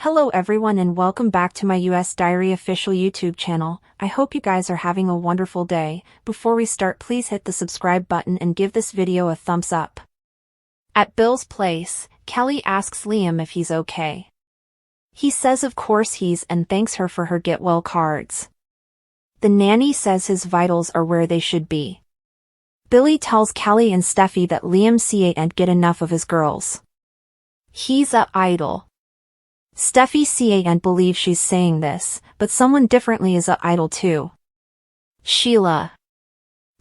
Hello everyone and welcome back to my US Diary official YouTube channel. I hope you guys are having a wonderful day. Before we start, please hit the subscribe button and give this video a thumbs up. At Bill's place, Kelly asks Liam if he's okay. He says of course he's and thanks her for her get well cards. The nanny says his vitals are where they should be. Billy tells Kelly and Steffy that Liam can't get enough of his girls. He's a idol. Steffy can't believe she's saying this, but someone differently is a idol too. Sheila.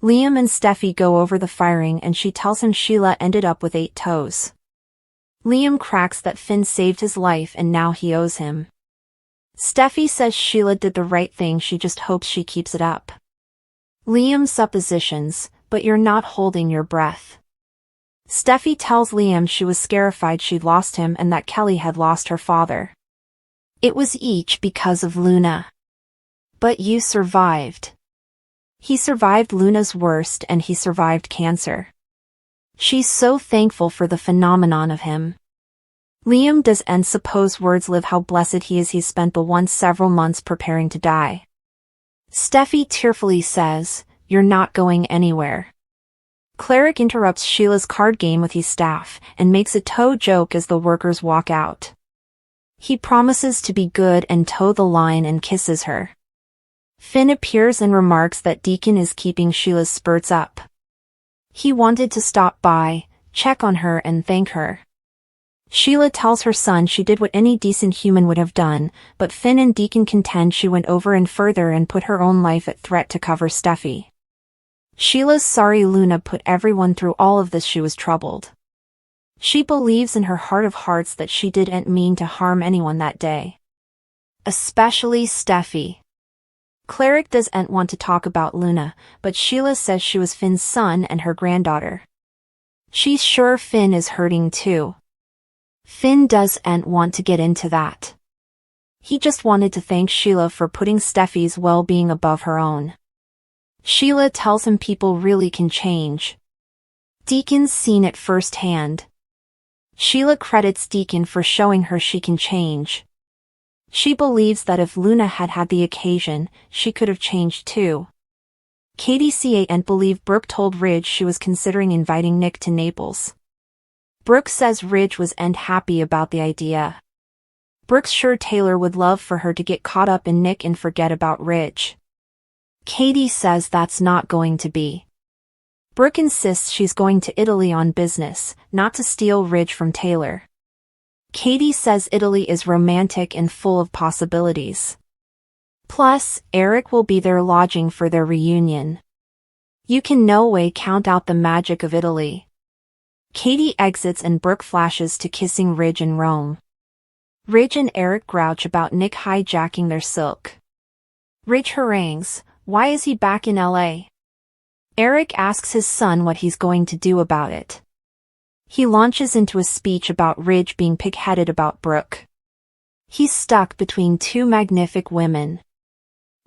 Liam and Steffy go over the firing and she tells him Sheila ended up with 8 toes. Liam cracks that Finn saved his life and now he owes him. Steffy says Sheila did the right thing, she just hopes she keeps it up. Liam suppositions, but you're not holding your breath. Steffy tells Liam she was scarified she'd lost him and that Kelly had lost her father. It was each because of Luna. But you survived. He survived Luna's worst and he survived cancer. She's so thankful for the phenomenon of him. Liam does and suppose words live how blessed he is he's spent the once several months preparing to die. Steffy tearfully says, "You're not going anywhere." Cleric interrupts Sheila's card game with his staff and makes a toe joke as the workers walk out. He promises to be good and toe the line and kisses her. Finn appears and remarks that Deacon is keeping Sheila's spurts up. He wanted to stop by, check on her and thank her. Sheila tells her son she did what any decent human would have done, but Finn and Deacon contend she went over and further and put her own life at threat to cover Steffy. Sheila's sorry Luna put everyone through all of this, she was troubled. She believes in her heart of hearts that she didn't mean to harm anyone that day. Especially Steffy. Cleric doesn't want to talk about Luna, but Sheila says she was Finn's son and her granddaughter. She's sure Finn is hurting too. Finn doesn't want to get into that. He just wanted to thank Sheila for putting Steffy's well-being above her own. Sheila tells him people really can change. Deacon's seen it firsthand. Sheila credits Deacon for showing her she can change. She believes that if Luna had had the occasion, she could have changed too. Katie can't believe Brooke told Ridge she was considering inviting Nick to Naples. Brooke says Ridge was happy about the idea. Brooke's sure Taylor would love for her to get caught up in Nick and forget about Ridge. Katie says that's not going to be. Brooke insists she's going to Italy on business, not to steal Ridge from Taylor. Katie says Italy is romantic and full of possibilities. Plus, Eric will be there lodging for their reunion. You can no way count out the magic of Italy. Katie exits and Brooke flashes to kissing Ridge in Rome. Ridge and Eric grouch about Nick hijacking their silk. Ridge harangues, why is he back in LA? Eric asks his son what he's going to do about it. He launches into a speech about Ridge being pig-headed about Brooke. He's stuck between 2 magnific women.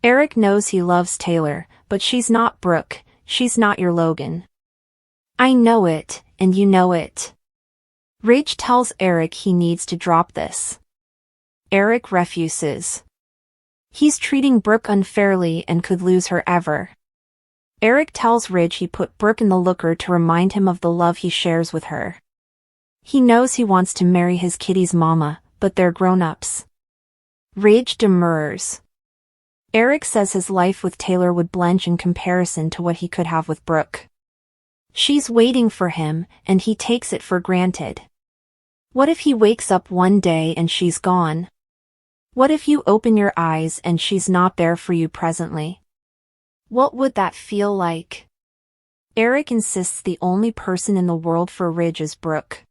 Eric knows he loves Taylor, but she's not Brooke, she's not your Logan. I know it, and you know it. Ridge tells Eric he needs to drop this. Eric refuses. He's treating Brooke unfairly and could lose her ever. Eric tells Ridge he put Brooke in the looker to remind him of the love he shares with her. He knows he wants to marry his kitty's mama, but they're grown-ups. Ridge demurs. Eric says his life with Taylor would blench in comparison to what he could have with Brooke. She's waiting for him, and he takes it for granted. What if he wakes up one day and she's gone? What if you open your eyes and she's not there for you presently? What would that feel like? Eric insists the only person in the world for Ridge is Brooke.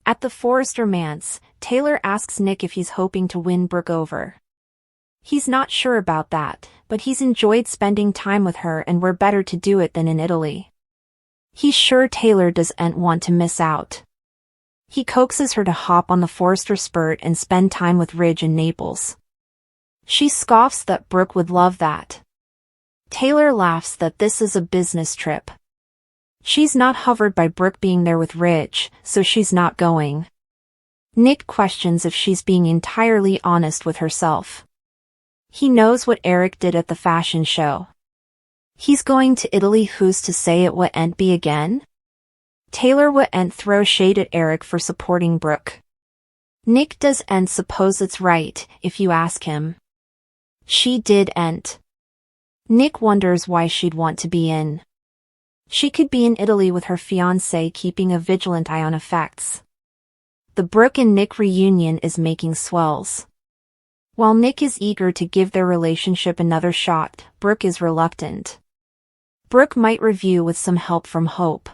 At the forest romance, Taylor asks Nick if he's hoping to win Brooke over. He's not sure about that, but he's enjoyed spending time with her and where better to do it than in Italy. He's sure Taylor doesn't want to miss out. He coaxes her to hop on the Forester spurt and spend time with Ridge in Naples. She scoffs that Brooke would love that. Taylor laughs that this is a business trip. She's not hovered by Brooke being there with Ridge, so she's not going. Nick questions if she's being entirely honest with herself. He knows what Eric did at the fashion show. He's going to Italy. Who's to say it wouldn't be again? Taylor wouldn't throw shade at Eric for supporting Brooke. Nick doesn't suppose it's right, if you ask him. She didn't. Nick wonders why she'd want to be in. She could be in Italy with her fiancé, keeping a vigilant eye on effects. The Brooke and Nick reunion is making swells. While Nick is eager to give their relationship another shot, Brooke is reluctant. Brooke might review with some help from Hope.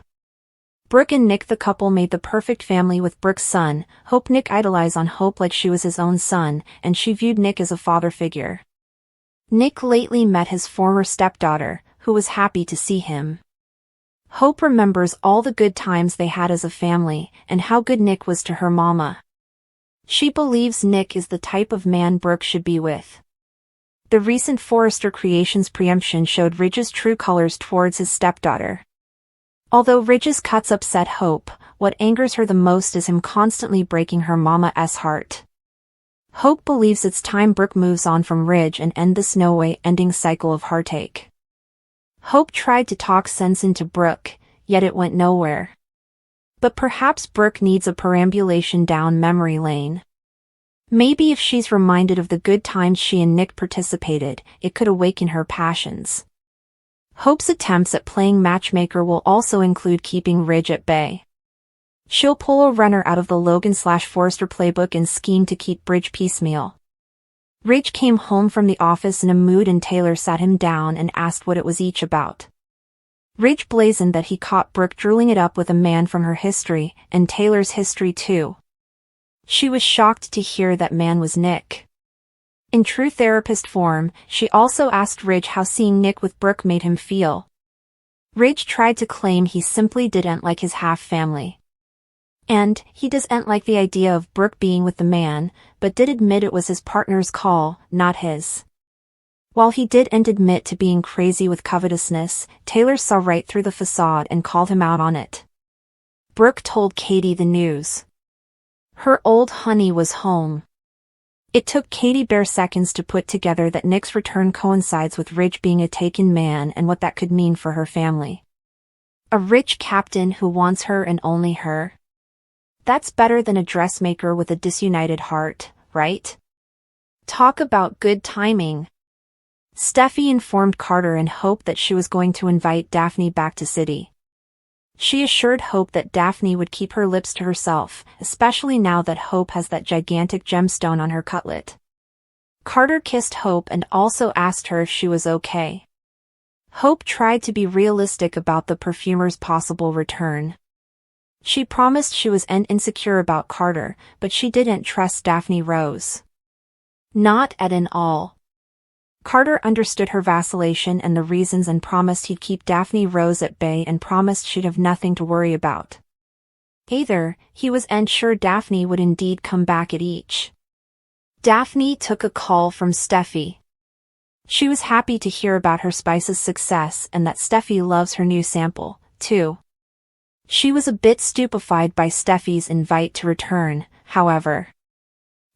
Brooke and Nick, the couple, made the perfect family with Brooke's son, Hope. Nick idolized on Hope like she was his own son, and she viewed Nick as a father figure. Nick lately met his former stepdaughter, who was happy to see him. Hope remembers all the good times they had as a family, and how good Nick was to her mama. She believes Nick is the type of man Brooke should be with. The recent Forrester Creations preemption showed Ridge's true colors towards his stepdaughter. Although Ridge's cuts upset Hope, what angers her the most is him constantly breaking her mama's heart. Hope believes it's time Brooke moves on from Ridge and end this no-way-ending cycle of heartache. Hope tried to talk sense into Brooke, yet it went nowhere. But perhaps Brooke needs a perambulation down memory lane. Maybe if she's reminded of the good times she and Nick participated, it could awaken her passions. Hope's attempts at playing matchmaker will also include keeping Ridge at bay. She'll pull a runner out of the Logan/Forrester playbook and scheme to keep Ridge piecemeal. Ridge came home from the office in a mood and Taylor sat him down and asked what it was each about. Ridge blazoned that he caught Brooke drooling it up with a man from her history, and Taylor's history too. She was shocked to hear that man was Nick. In true therapist form, she also asked Ridge how seeing Nick with Brooke made him feel. Ridge tried to claim he simply didn't like his half-family. And he doesn't like the idea of Brooke being with the man, but did admit it was his partner's call, not his. While he didn't admit to being crazy with covetousness, Taylor saw right through the facade and called him out on it. Brooke told Katie the news. Her old honey was home. It took Katie bare seconds to put together that Nick's return coincides with Ridge being a taken man and what that could mean for her family. A rich captain who wants her and only her? That's better than a dressmaker with a disunited heart, right? Talk about good timing. Steffy informed Carter and Hope that she was going to invite Daphne back to City. She assured Hope that Daphne would keep her lips to herself, especially now that Hope has that gigantic gemstone on her cutlet. Carter kissed Hope and also asked her if she was okay. Hope tried to be realistic about the perfumer's possible return. She promised she was insecure about Carter, but she didn't trust Daphne Rose. Not at all. Carter understood her vacillation and the reasons and promised he'd keep Daphne Rose at bay and promised she'd have nothing to worry about. Either, he was sure Daphne would indeed come back at each. Daphne took a call from Steffy. She was happy to hear about her spice's success and that Steffy loves her new sample, too. She was a bit stupefied by Steffy's invite to return, however.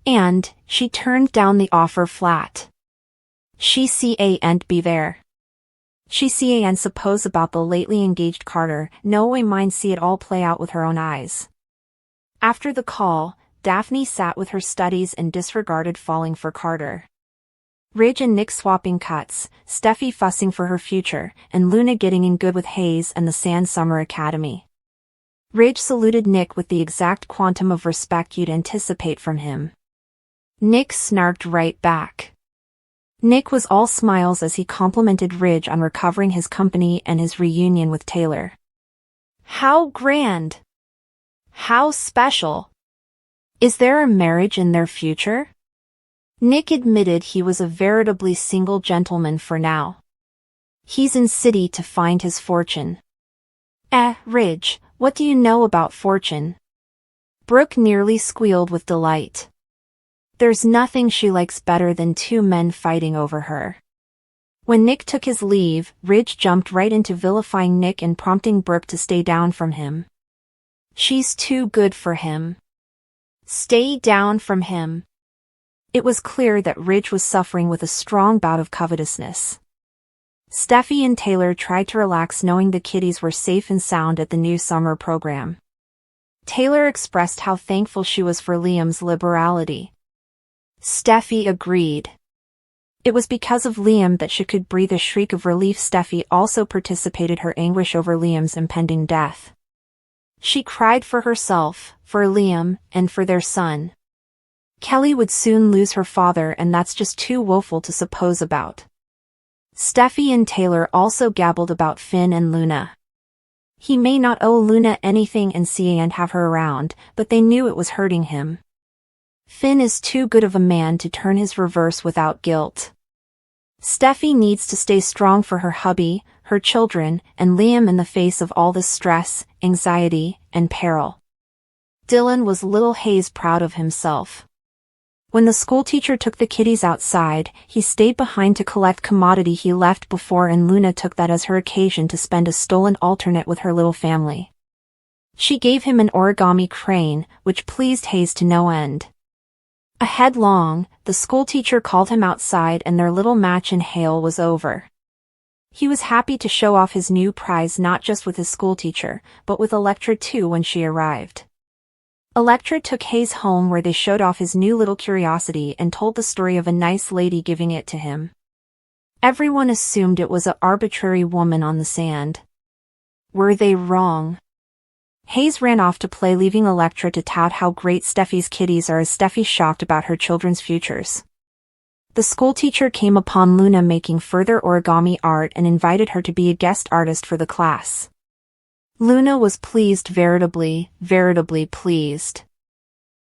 And, she turned down the offer flat. She can't be there. She can't suppose about the lately engaged Carter, no way mind see it all play out with her own eyes. After the call, Daphne sat with her studies and disregarded falling for Carter. Ridge and Nick swapping cuts, Steffy fussing for her future, and Luna getting in good with Hayes and the Sand Summer Academy. Ridge saluted Nick with the exact quantum of respect you'd anticipate from him. Nick snarked right back. Nick was all smiles as he complimented Ridge on recovering his company and his reunion with Taylor. How grand! How special! Is there a marriage in their future? Nick admitted he was a veritably single gentleman for now. He's in City to find his fortune. Ridge, what do you know about fortune? Brooke nearly squealed with delight. There's nothing she likes better than two men fighting over her. When Nick took his leave, Ridge jumped right into vilifying Nick and prompting Brooke to stay down from him. She's too good for him. Stay down from him. It was clear that Ridge was suffering with a strong bout of covetousness. Steffy and Taylor tried to relax knowing the kiddies were safe and sound at the new summer program. Taylor expressed how thankful she was for Liam's liberality. Steffy agreed. It was because of Liam that she could breathe a shriek of relief. Steffy also participated her anguish over Liam's impending death. She cried for herself, for Liam, and for their son. Kelly would soon lose her father, and that's just too woeful to suppose about. Steffy and Taylor also gabbled about Finn and Luna. He may not owe Luna anything and see and have her around, but they knew it was hurting him. Finn is too good of a man to turn his reverse without guilt. Steffy needs to stay strong for her hubby, her children, and Liam in the face of all this stress, anxiety, and peril. Dylan was little Hayes proud of himself. When the schoolteacher took the kiddies outside, he stayed behind to collect commodity he left before, and Luna took that as her occasion to spend a stolen alternate with her little family. She gave him an origami crane, which pleased Hayes to no end. A head long, the schoolteacher called him outside and their little match in hail was over. He was happy to show off his new prize not just with his schoolteacher, but with Electra too when she arrived. Electra took Hayes home where they showed off his new little curiosity and told the story of a nice lady giving it to him. Everyone assumed it was an arbitrary woman on the sand. Were they wrong? Hayes ran off to play, leaving Electra to tout how great Steffy's kiddies are as Steffy shocked about her children's futures. The schoolteacher came upon Luna making further origami art and invited her to be a guest artist for the class. Luna was pleased, veritably pleased.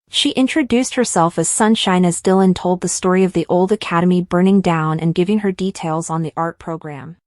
She introduced herself as Sunshine as Dylan told the story of the old academy burning down and giving her details on the art program.